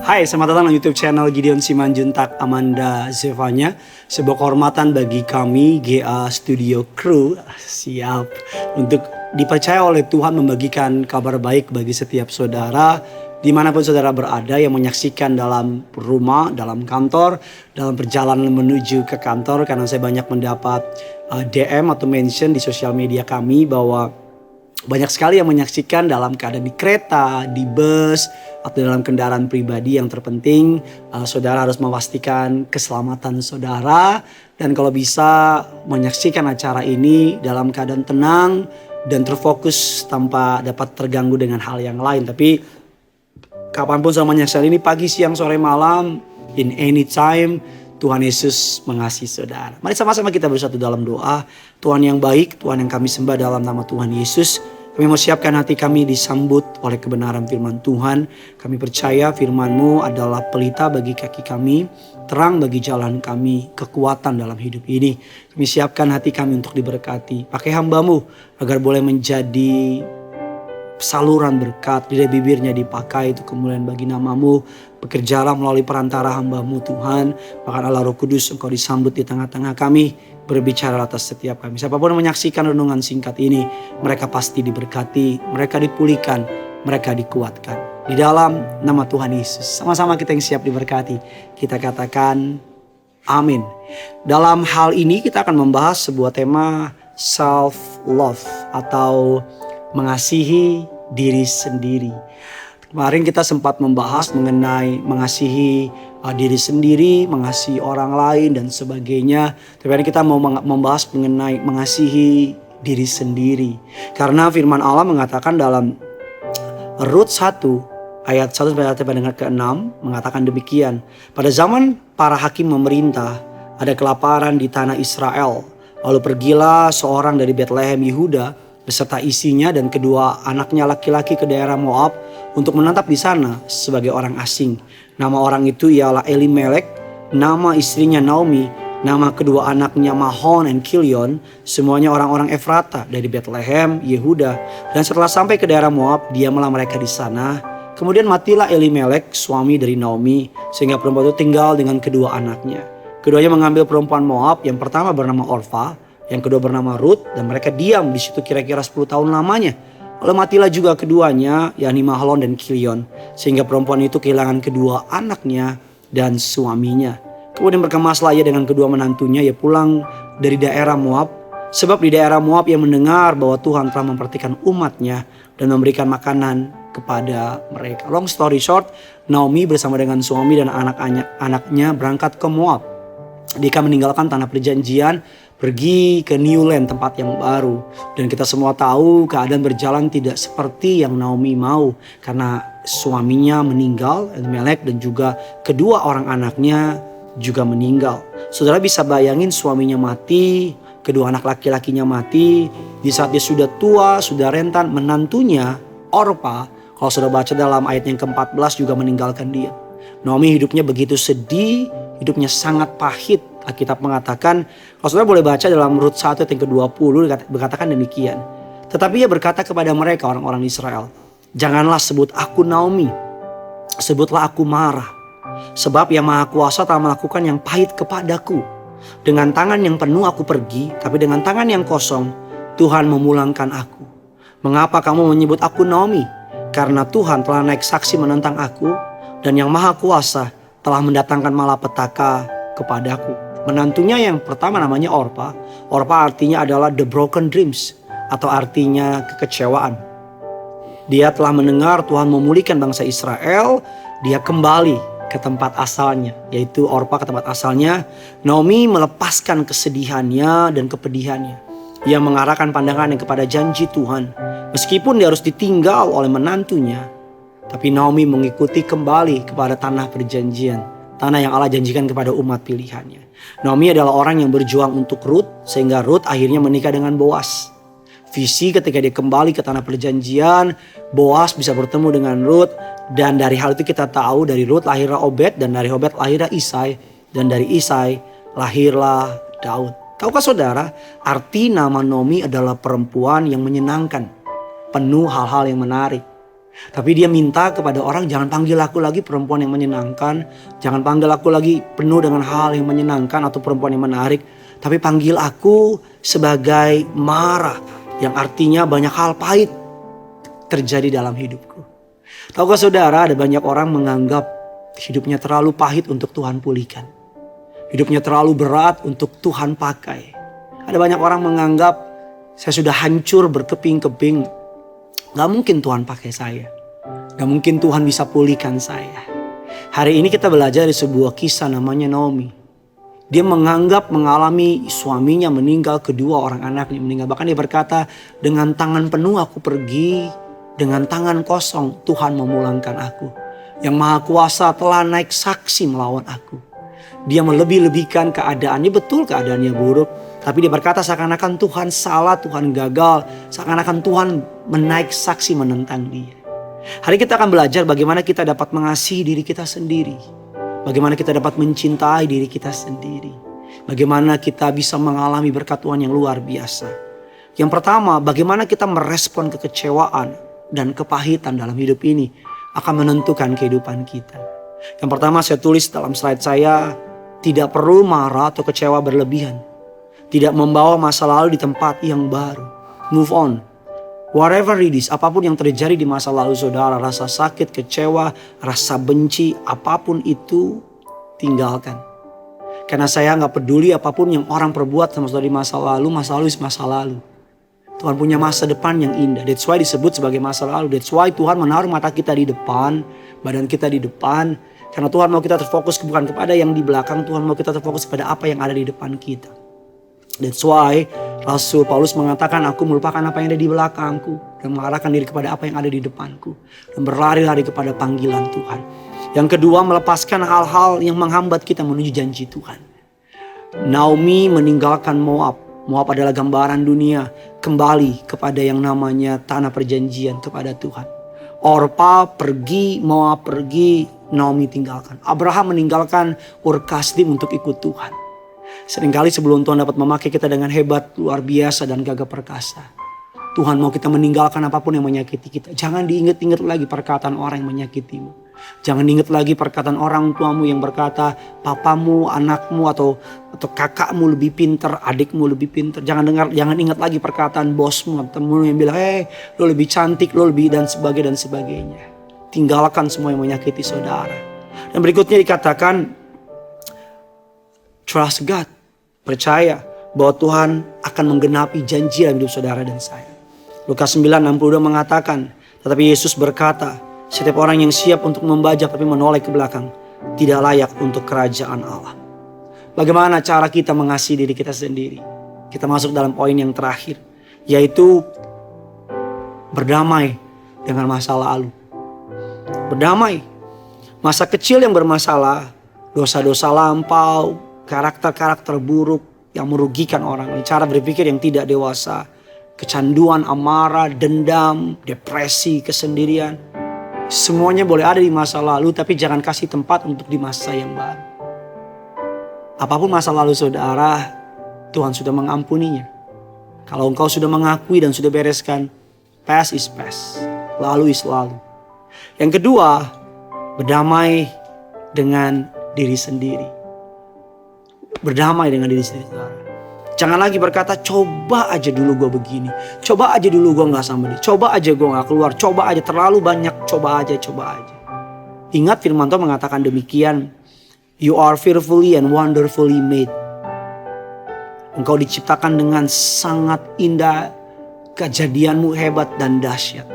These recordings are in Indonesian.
Hai, selamat datang di YouTube channel Gideon Simanjuntak Amanda Zevanya. Sebuah kehormatan bagi kami GA Studio Crew siap untuk dipercaya oleh Tuhan membagikan kabar baik bagi setiap saudara dimanapun saudara berada yang menyaksikan dalam rumah, dalam kantor, dalam perjalanan menuju ke kantor. Karena saya banyak mendapat DM atau mention di sosial media kami bahwa banyak sekali yang menyaksikan dalam keadaan di kereta, di bus, atau dalam kendaraan pribadi. Yang terpenting saudara harus memastikan keselamatan saudara. Dan kalau bisa menyaksikan acara ini dalam keadaan tenang dan terfokus tanpa dapat terganggu dengan hal yang lain. Tapi kapanpun sama menyaksikan ini, pagi, siang, sore, malam, in any time, Tuhan Yesus mengasihi saudara. Mari sama-sama kita bersatu dalam doa. Tuhan yang baik, Tuhan yang kami sembah dalam nama Tuhan Yesus. Kami mau siapkan hati kami disambut oleh kebenaran firman Tuhan. Kami percaya firman-Mu adalah pelita bagi kaki kami, terang bagi jalan kami, kekuatan dalam hidup ini. Kami siapkan hati kami untuk diberkati. Pakai hamba-Mu agar boleh menjadi saluran berkat, lidah bibirnya dipakai itu kemuliaan bagi nama-Mu. Bekerjalah melalui perantara hamba-Mu Tuhan. Bahkan Allah Roh Kudus, Engkau disambut di tengah-tengah kami, berbicara atas setiap kami. Siapapun yang menyaksikan renungan singkat ini, mereka pasti diberkati, mereka dipulihkan, mereka dikuatkan. Di dalam nama Tuhan Yesus, sama-sama kita yang siap diberkati, kita katakan amin. Dalam hal ini kita akan membahas sebuah tema self-love atau mengasihi diri sendiri. Kemarin kita sempat membahas mengenai mengasihi diri sendiri, mengasihi orang lain dan sebagainya. Tapi hari kita mau membahas mengenai mengasihi diri sendiri. Karena firman Allah mengatakan dalam Rut 1 ayat 1 sampai dengan ke-6 mengatakan demikian. Pada zaman para hakim memerintah, ada kelaparan di tanah Israel. Lalu pergilah seorang dari Betlehem Yehuda beserta isinya dan kedua anaknya laki-laki ke daerah Moab untuk menetap di sana sebagai orang asing. Nama orang itu ialah Elimelek, nama istrinya Naomi, nama kedua anaknya Mahon dan Kilion, semuanya orang-orang Efrata dari Betlehem, Yehuda. Dan setelah sampai ke daerah Moab, diamlah mereka di sana. Kemudian matilah Elimelek, suami dari Naomi, sehingga perempuan itu tinggal dengan kedua anaknya. Keduanya mengambil perempuan Moab, yang pertama bernama Orfa, yang kedua bernama Rut, dan mereka diam di situ kira-kira 10 tahun lamanya. Lalu matilah juga keduanya, yakni Mahlon dan Kilion, sehingga perempuan itu kehilangan kedua anaknya dan suaminya. Kemudian berkemaslah ia dengan kedua menantunya, ia pulang dari daerah Moab, sebab di daerah Moab ia mendengar bahwa Tuhan telah memperhatikan umatnya dan memberikan makanan kepada mereka. Long story short, Naomi bersama dengan suami dan anak-anaknya berangkat ke Moab. Dia meninggalkan tanah perjanjian, pergi ke New Land, tempat yang baru. Dan kita semua tahu keadaan berjalan tidak seperti yang Naomi mau. Karena suaminya meninggal, Elimelek, dan juga kedua orang anaknya juga meninggal. Saudara bisa bayangin suaminya mati, kedua anak laki-lakinya mati. Di saat dia sudah tua, sudah rentan, menantunya Orpa, kalau sudah baca dalam ayat yang ke-14 juga meninggalkan dia. Naomi hidupnya begitu sedih, hidupnya sangat pahit. Alkitab mengatakan, kalau saudara boleh baca dalam Rut 1 ayat yang ke-20 berkatakan demikian. Tetapi ia berkata kepada mereka orang-orang Israel, janganlah sebut aku Naomi, sebutlah aku Mara. Sebab yang Maha Kuasa telah melakukan yang pahit kepadaku. Dengan tangan yang penuh aku pergi, tapi dengan tangan yang kosong Tuhan memulangkan aku. Mengapa kamu menyebut aku Naomi? Karena Tuhan telah naik saksi menentang aku, dan yang Maha Kuasa telah mendatangkan malapetaka kepadaku. Menantunya yang pertama namanya Orpa. Orpa artinya adalah the broken dreams, atau artinya kekecewaan. Dia telah mendengar Tuhan memulihkan bangsa Israel. Dia kembali ke tempat asalnya, yaitu Orpa ke tempat asalnya. Naomi melepaskan kesedihannya dan kepedihannya. Ia mengarahkan pandangannya kepada janji Tuhan. Meskipun dia harus ditinggal oleh menantunya, tapi Naomi mengikuti kembali kepada tanah perjanjian, tanah yang Allah janjikan kepada umat pilihannya. Naomi adalah orang yang berjuang untuk Rut, sehingga Rut akhirnya menikah dengan Boas. Visi ketika dia kembali ke tanah perjanjian, Boas bisa bertemu dengan Rut. Dan dari hal itu kita tahu dari Rut lahirlah Obed, dan dari Obed lahirlah Isai, dan dari Isai lahirlah Daud. Tahukah saudara, arti nama Naomi adalah perempuan yang menyenangkan, penuh hal-hal yang menarik. Tapi dia minta kepada orang, jangan panggil aku lagi perempuan yang menyenangkan. Jangan panggil aku lagi penuh dengan hal yang menyenangkan atau perempuan yang menarik. Tapi panggil aku sebagai Mara, yang artinya banyak hal pahit terjadi dalam hidupku. Tahukah saudara, ada banyak orang menganggap hidupnya terlalu pahit untuk Tuhan pulihkan. Hidupnya terlalu berat untuk Tuhan pakai. Ada banyak orang menganggap, saya sudah hancur berkeping-keping. Gak mungkin Tuhan pakai saya. Gak mungkin Tuhan bisa pulihkan saya. Hari ini kita belajar dari sebuah kisah namanya Naomi. Dia menganggap mengalami suaminya meninggal, kedua orang anaknya meninggal. Bahkan dia berkata, dengan tangan penuh aku pergi, dengan tangan kosong Tuhan memulangkan aku. Yang Maha Kuasa telah naik saksi melawan aku. Dia melebih-lebihkan keadaannya, betul keadaannya buruk. Tapi dia berkata seakan-akan Tuhan salah, Tuhan gagal. Seakan-akan Tuhan menaik saksi menentang dia. Hari kita akan belajar bagaimana kita dapat mengasihi diri kita sendiri. Bagaimana kita dapat mencintai diri kita sendiri. Bagaimana kita bisa mengalami berkat Tuhan yang luar biasa. Yang pertama, bagaimana kita merespon kekecewaan dan kepahitan dalam hidup ini akan menentukan kehidupan kita. Yang pertama saya tulis dalam slide saya, tidak perlu marah atau kecewa berlebihan. Tidak membawa masa lalu di tempat yang baru. Move on. Whatever it is, apapun yang terjadi di masa lalu saudara, rasa sakit, kecewa, rasa benci, apapun itu tinggalkan. Karena saya gak peduli apapun yang orang perbuat sama saudara di masa lalu is masa lalu. Tuhan punya masa depan yang indah. That's why disebut sebagai masa lalu. That's why Tuhan menaruh mata kita di depan, badan kita di depan. Karena Tuhan mau kita terfokus bukan kepada yang di belakang, Tuhan mau kita terfokus pada apa yang ada di depan kita. That's why Rasul Paulus mengatakan, aku melupakan apa yang ada di belakangku dan mengarahkan diri kepada apa yang ada di depanku dan berlari-lari kepada panggilan Tuhan. Yang kedua, melepaskan hal-hal yang menghambat kita menuju janji Tuhan. Naomi meninggalkan Moab. Moab adalah gambaran dunia, kembali kepada yang namanya tanah perjanjian, kepada Tuhan. Orpa pergi, Moab pergi, Naomi tinggalkan. Abraham meninggalkan Ur Kasdim untuk ikut Tuhan. Seringkali sebelum Tuhan dapat memakai kita dengan hebat, luar biasa dan gagah perkasa, Tuhan mau kita meninggalkan apapun yang menyakiti kita. Jangan diingat-ingat lagi perkataan orang yang menyakitimu. Jangan ingat lagi perkataan orang tuamu yang berkata, papamu, anakmu atau kakakmu lebih pintar, adikmu lebih pintar. Jangan ingat lagi perkataan bosmu atau temanmu yang bilang, lo lebih cantik, lo lebih dan sebagainya. Tinggalkan semua yang menyakiti saudara. Dan berikutnya dikatakan, trust God. Percaya bahwa Tuhan akan menggenapi janji dalam hidup saudara dan saya. Lukas 9:62 mengatakan, tetapi Yesus berkata, setiap orang yang siap untuk membajak tapi menoleh ke belakang tidak layak untuk kerajaan Allah. Bagaimana cara kita mengasihi diri kita sendiri? Kita masuk dalam poin yang terakhir, yaitu berdamai dengan masa lalu. Berdamai. Masa kecil yang bermasalah, dosa-dosa lampau, karakter-karakter buruk yang merugikan orang lain, cara berpikir yang tidak dewasa, kecanduan, amarah, dendam, depresi, kesendirian. Semuanya boleh ada di masa lalu, tapi jangan kasih tempat untuk di masa yang baru. Apapun masa lalu saudara, Tuhan sudah mengampuninya. Kalau engkau sudah mengakui dan sudah bereskan, past is past, lalu is lalu. Yang kedua, berdamai dengan diri sendiri. Berdamai dengan diri sendiri. Jangan lagi berkata, coba aja dulu gue begini. Coba aja dulu gue gak sama dia. Coba aja gue gak keluar. Coba aja, terlalu banyak. Coba aja. Ingat firman Tuhan mengatakan demikian. You are fearfully and wonderfully made. Engkau diciptakan dengan sangat indah. Kejadianmu hebat dan dahsyat.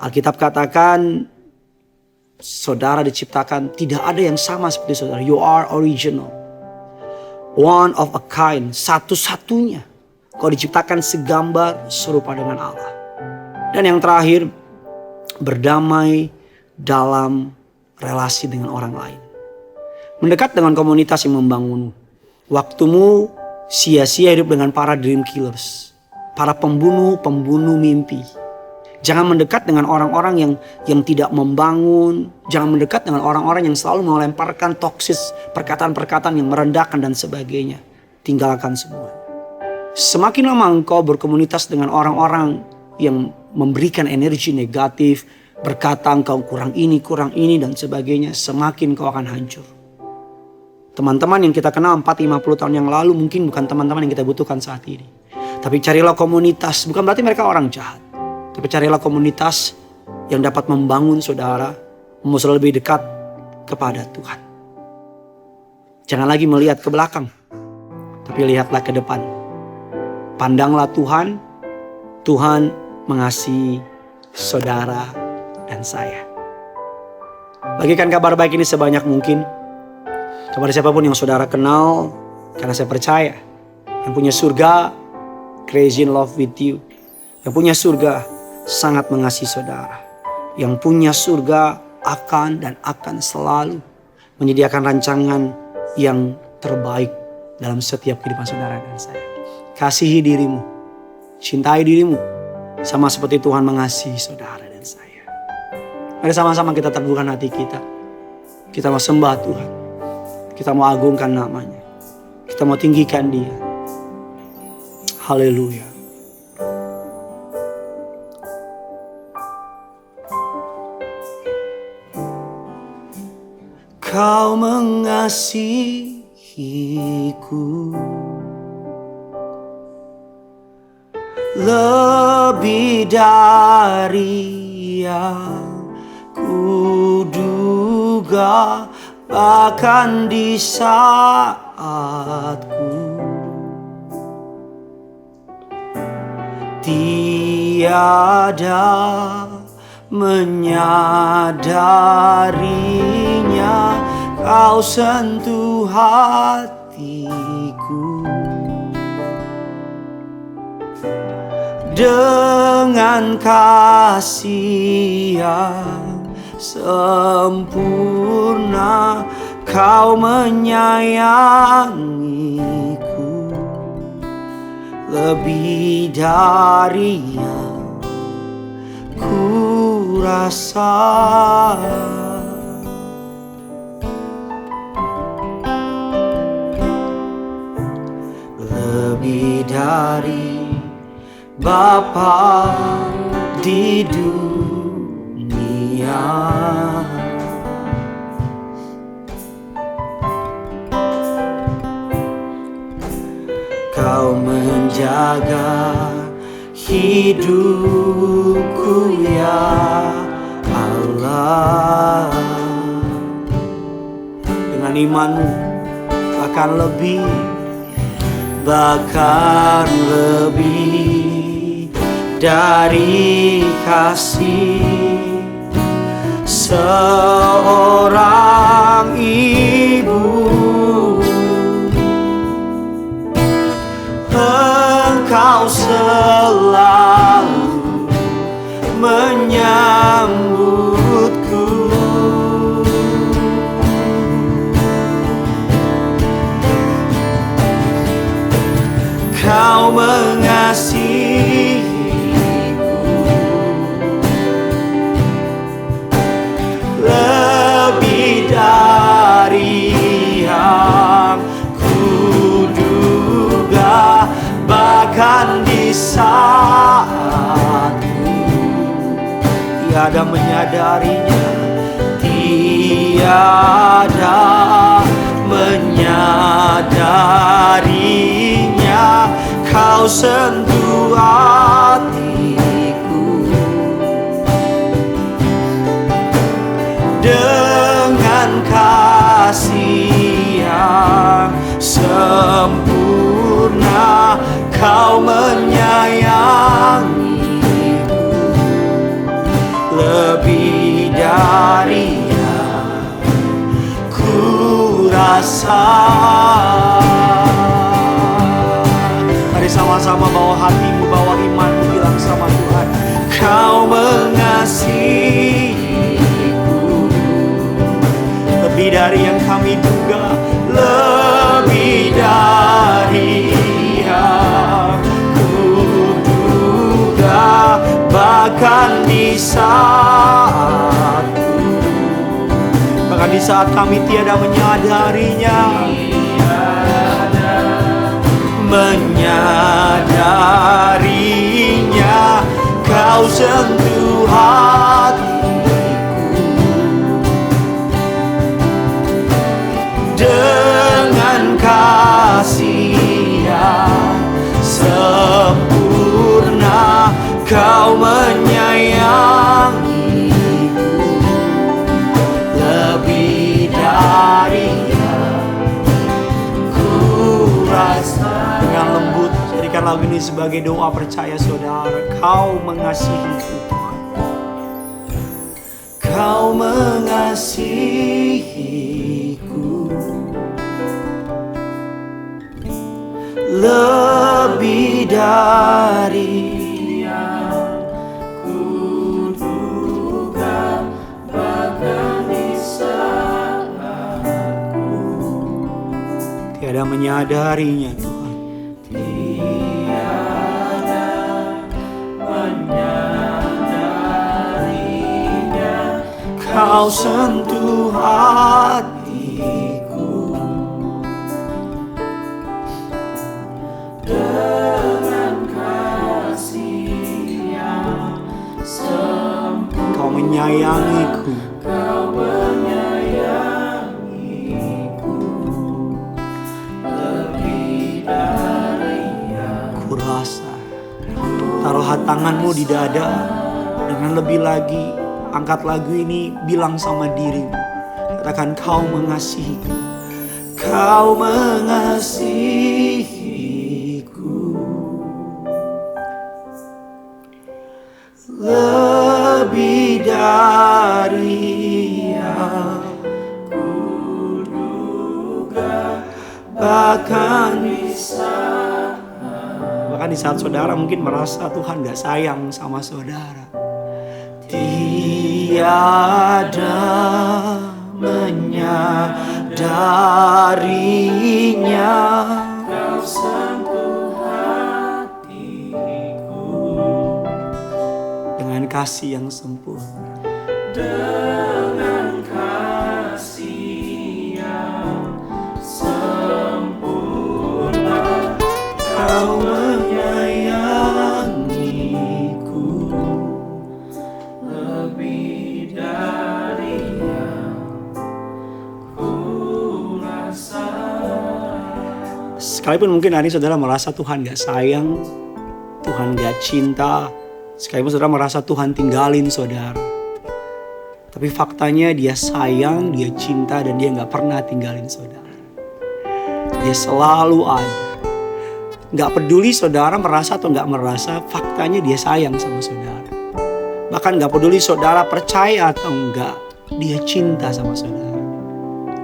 Alkitab katakan, saudara diciptakan tidak ada yang sama seperti saudara. You are original. One of a kind. Satu-satunya. Kau diciptakan segambar serupa dengan Allah. Dan yang terakhir, berdamai dalam relasi dengan orang lain. Mendekat dengan komunitas yang membangunmu. Waktumu sia-sia hidup dengan para dream killers. Para pembunuh mimpi. Jangan mendekat dengan orang-orang yang tidak membangun. Jangan mendekat dengan orang-orang yang selalu melemparkan toksis, perkataan-perkataan yang merendahkan dan sebagainya. Tinggalkan semua. Semakin lama engkau berkomunitas dengan orang-orang yang memberikan energi negatif, berkata engkau kurang ini dan sebagainya, semakin kau akan hancur. Teman-teman yang kita kenal 40-50 tahun yang lalu mungkin bukan teman-teman yang kita butuhkan saat ini. Tapi carilah komunitas, bukan berarti mereka orang jahat. Tapi carilah komunitas yang dapat membangun saudara, membawa lebih dekat kepada Tuhan. Jangan lagi melihat ke belakang, tapi lihatlah ke depan. Pandanglah Tuhan, Tuhan mengasihi saudara dan saya. Bagikan kabar baik ini sebanyak mungkin kepada siapapun yang saudara kenal, karena saya percaya yang punya surga crazy in love with you. Yang punya surga sangat mengasihi saudara. Yang punya surga akan selalu menyediakan rancangan yang terbaik dalam setiap kehidupan saudara dan saya. Kasihi dirimu, cintai dirimu, sama seperti Tuhan mengasihi saudara dan saya. Mari sama-sama kita teguhkan hati kita. Kita mau sembah Tuhan. Kita mau agungkan namanya. Kita mau tinggikan Dia. Haleluya. Kau mengasihiku lebih dari yang kuduga. Bahkan di saatku tiada menyadarinya, kau sentuh hatiku dengan kasih yang sempurna. Kau menyayangiku lebih dari yang ku rasa. Lebih dari Bapa di dunia. Kau menjaga hidupku ya Allah. Dengan imanmu bahkan lebih dari kasih seorang ibu. Engkau selalu menyambutku. Kau mengasihiku lebih dari yang kuduga. Bahkan di saatku tiada menyadarinya, kau sentuh hatiku dengan kasih yang sempurna. Kau menyayangiku lebih dari yang ku rasa. Mari sama-sama bawa hatimu, bawa imanmu, bilang sama Tuhan, Kau mengasihiku lebih dari yang kami duga, lebih dari yang kuduga. Bahkan di saat kami tiada menyadarinya, sentuh hatiku dengan kasih yang sempurna. Kau menyayangiku lebih dari yang ku rasa. Dengan lembut jadikan lagu ini sebagai doa percaya saudara. Kau mengasihiku Tuhan. Kau mengasihiku lebih dari yang ku duga, bahkan bisa aku tiada menyadarinya Tuhan. Tiada menyadarinya, Kau sentuh hatiku dengan kasih yang sempurna. Kau menyayangiku. Kau menyayangiku lebih dari yang ku rasa. Taruhlah tanganmu di dada. Dengan lebih lagi, angkat lagu ini, bilang sama dirimu. Katakan, kau mengasihiku. Kau mengasihiku lebih dari yang ku duga, bahkan di saat saudara mungkin merasa Tuhan gak sayang sama saudara. Tiada menyadarinya, Kau sentuh hatiku dengan kasih yang sempurna. Dengan kasih yang sempurna, Kau menyayangiku lebih dari yang ku rasa. Sekalipun mungkin hari ini saudara merasa Tuhan gak sayang, Tuhan gak cinta, sekalipun saudara merasa Tuhan tinggalin saudara, tapi faktanya Dia sayang, Dia cinta, dan Dia gak pernah tinggalin saudara. Dia selalu ada. Gak peduli saudara merasa atau gak merasa, faktanya Dia sayang sama saudara. Bahkan gak peduli saudara percaya atau enggak, Dia cinta sama saudara.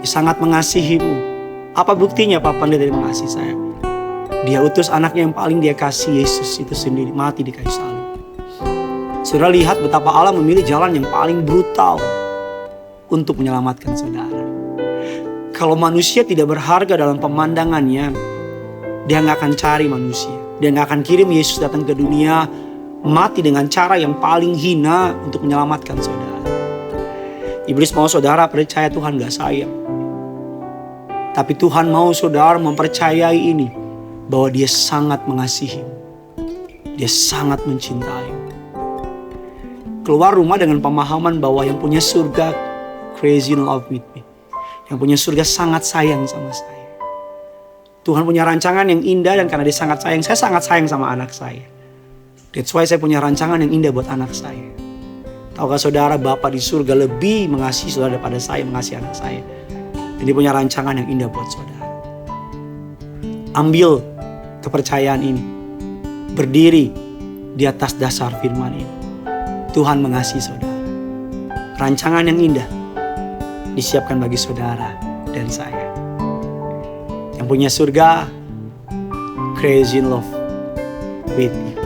Dia sangat mengasihimu. Apa buktinya Papa dari mengasihi saya? Dia utus anaknya yang paling Dia kasih, Yesus itu sendiri, mati di kayu salib. Saudara lihat betapa Allah memilih jalan yang paling brutal untuk menyelamatkan saudara. Kalau manusia tidak berharga dalam pemandangannya, dia gak akan cari manusia. Dia gak akan kirim Yesus datang ke dunia, mati dengan cara yang paling hina untuk menyelamatkan saudara. Iblis mau saudara percaya Tuhan gak sayang. Tapi Tuhan mau saudara mempercayai ini, bahwa Dia sangat mengasihimu. Dia sangat mencintaimu. Keluar rumah dengan pemahaman bahwa yang punya surga crazy in love with me. Yang punya surga sangat sayang sama saya. Tuhan punya rancangan yang indah, dan karena Dia sangat sayang sama anak saya. That's why saya punya rancangan yang indah buat anak saya. Tahukah saudara, Bapa di surga lebih mengasihi saudara daripada saya mengasihi anak saya. Dan Dia punya rancangan yang indah buat saudara. Ambil kepercayaan ini. Berdiri di atas dasar firman ini. Tuhan mengasihi saudara. Rancangan yang indah disiapkan bagi saudara dan saya. Yang punya surga crazy in love with you.